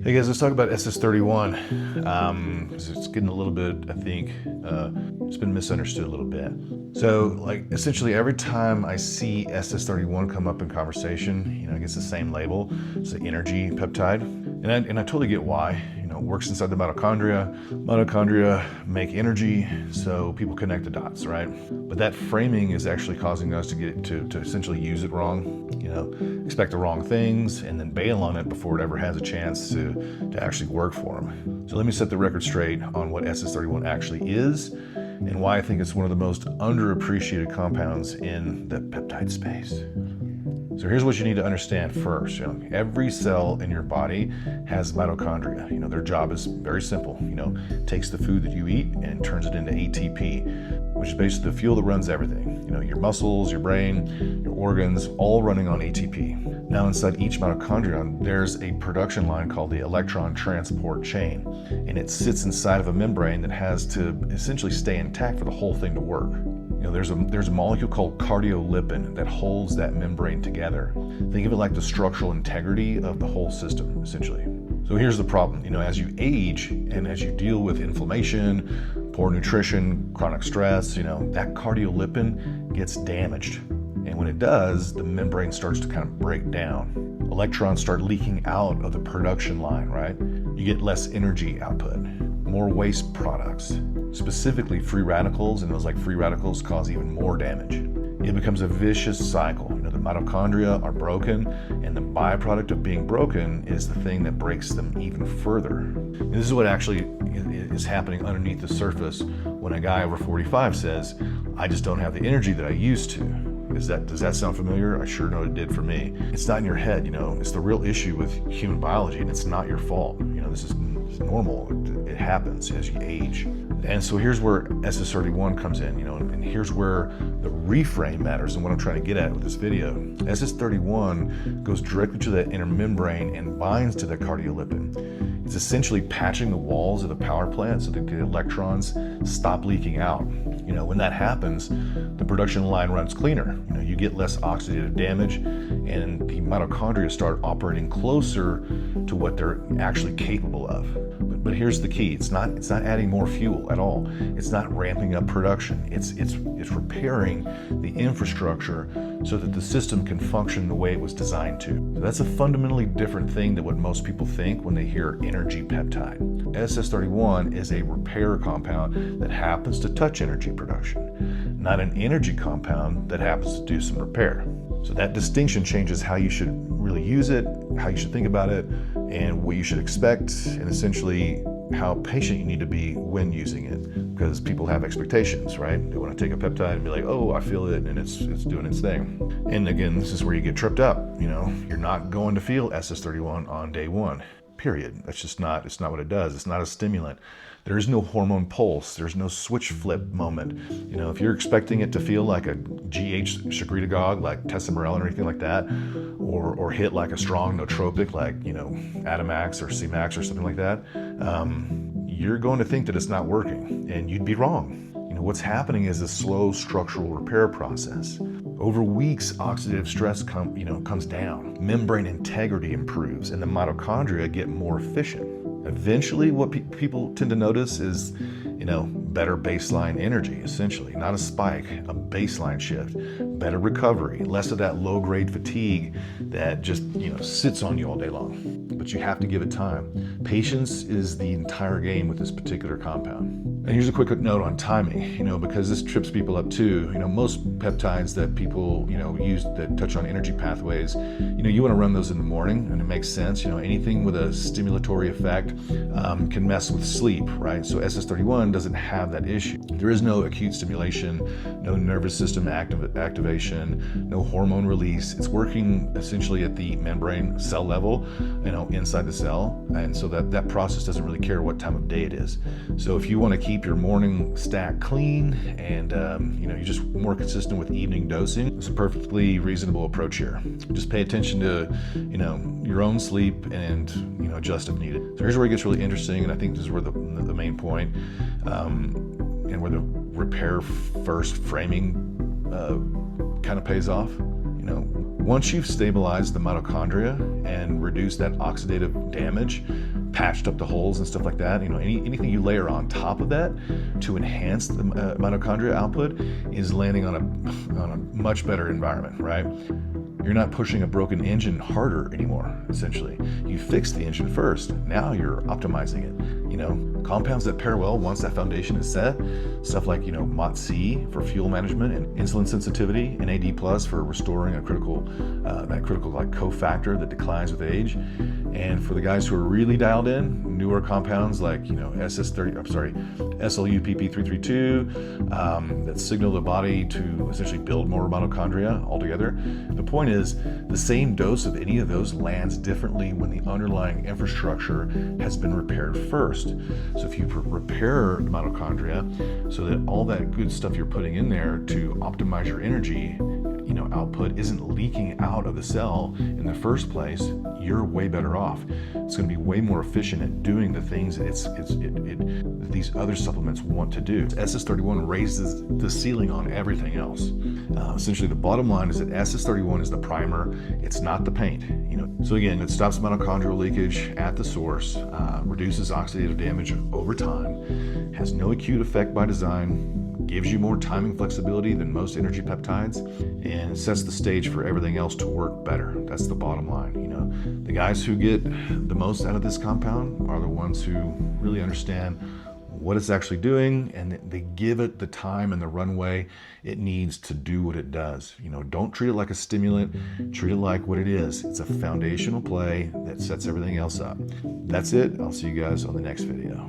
Hey guys, let's talk about SS-31. 'Cause it's getting a little bit, I think, it's been misunderstood a little bit. So, like, essentially every time I see SS-31 come up in conversation, it gets the same label. It's the energy peptide. And I totally get why. It works inside the mitochondria. Mitochondria make energy, so people connect the dots, right? But that framing is actually causing us to essentially use it wrong. Expect the wrong things and then bail on it before it ever has a chance to actually work for them. So let me set the record straight on what SS-31 actually is and why I think it's one of the most underappreciated compounds in the peptide space. So here's what you need to understand first. Every cell in your body has mitochondria. Their job is very simple. Takes the food that you eat and turns it into ATP, which is basically the fuel that runs everything. Your muscles, your brain, your organs, all running on ATP. Now inside each mitochondrion, there's a production line called the electron transport chain, and it sits inside of a membrane that has to essentially stay intact for the whole thing to work. There's a molecule called cardiolipin that holds that membrane together. Think of it like the structural integrity of the whole system, essentially. So here's the problem. As you age and as you deal with inflammation, poor nutrition, chronic stress, that cardiolipin gets damaged. And when it does, the membrane starts to kind of break down. Electrons start leaking out of the production line, right? You get less energy output, more waste products, specifically free radicals, and those free radicals cause even more damage. It becomes a vicious cycle. The mitochondria are broken, and the byproduct of being broken is the thing that breaks them even further. And this is what actually is happening underneath the surface when a guy over 45 says, I just don't have the energy that I used to. Does that sound familiar? I sure know it did for me. It's not in your head, it's the real issue with human biology, and it's not your fault. This is normal. It happens as you age. And so here's where SS-31 comes in, and here's where the reframe matters and what I'm trying to get at with this video. SS-31 goes directly to that inner membrane and binds to the cardiolipin. It's essentially patching the walls of the power plant so that the electrons stop leaking out. When that happens, the production line runs cleaner. You get less oxidative damage, and the mitochondria start operating closer to what they're actually capable of. But here's the key. It's not adding more fuel at all. It's not ramping up production. It's repairing the infrastructure so that the system can function the way it was designed to. So that's a fundamentally different thing than what most people think when they hear energy peptide. SS-31 is a repair compound that happens to touch energy production, not an energy compound that happens to do some repair. So that distinction changes how you should really use it, how you should think about it, and what you should expect, and essentially how patient you need to be when using it. Because people have expectations, right? They want to take a peptide and be like, oh, I feel it, and it's doing its thing. And again, this is where you get tripped up. You're not going to feel SS-31 on day one. Period. It's not what it does. It's not a stimulant. There is no hormone pulse. There's no switch flip moment. If you're expecting it to feel like a GH secretagogue, like tesamorelin or anything like that, or hit like a strong nootropic, like, Atomax or C-Max or something like that, you're going to think that it's not working, and you'd be wrong. What's happening is a slow structural repair process. Over weeks, oxidative stress comes down, membrane integrity improves, and the mitochondria get more efficient. Eventually, what people tend to notice is, better baseline energy, essentially. Not a spike, a baseline shift, better recovery, less of that low-grade fatigue that just, sits on you all day long. But you have to give it time. Patience is the entire game with this particular compound. And here's a quick note on timing, because this trips people up too. Most peptides that people, use that touch on energy pathways, you want to run those in the morning, and it makes sense. Anything with a stimulatory effect can mess with sleep, right? So SS-31 doesn't have that issue. There is no acute stimulation, no nervous system activation, no hormone release. It's working essentially at the membrane cell level, inside the cell, and so that process doesn't really care what time of day it is. So if you want to keep your morning stack clean and you're just more consistent with evening dosing, it's a perfectly reasonable approach here. Just pay attention to your own sleep and adjust if needed. So here's where it gets really interesting, and I think this is where the main point and where the repair first framing kind of pays off. Once you've stabilized the mitochondria and reduced that oxidative damage, patched up the holes and stuff like that. You know, anything you layer on top of that to enhance the mitochondria output is landing on a much better environment, right? You're not pushing a broken engine harder anymore, essentially. You fixed the engine first. Now you're optimizing it. You know, compounds that pair well once that foundation is set, stuff like, you know, MOTS-c for fuel management and insulin sensitivity, and NAD+ for restoring a critical, that critical like cofactor that declines with age. And for the guys who are really dialed in, newer compounds like, you know, SLUPP332 that signal the body to essentially build more mitochondria altogether. The point is, the same dose of any of those lands differently when the underlying infrastructure has been repaired first. So if you repair the mitochondria so that all that good stuff you're putting in there to optimize your energy, you know, output isn't leaking out of the cell in the first place, you're way better off. It's going to be way more efficient at doing the things that these other supplements want to do. SS-31 raises the ceiling on everything else. Essentially, the bottom line is that SS-31 is the primer. It's not the paint. You know, so again, it stops mitochondrial leakage at the source, reduces oxidative damage over time, has no acute effect by design, gives you more timing flexibility than most energy peptides, and sets the stage for everything else to work better. That's the bottom line. You know, the guys who get the most out of this compound are the ones who really understand what it's actually doing, and they give it the time and the runway it needs to do what it does. You know, don't treat it like a stimulant, treat it like what it is. It's a foundational play that sets everything else up. That's it. I'll see you guys on the next video.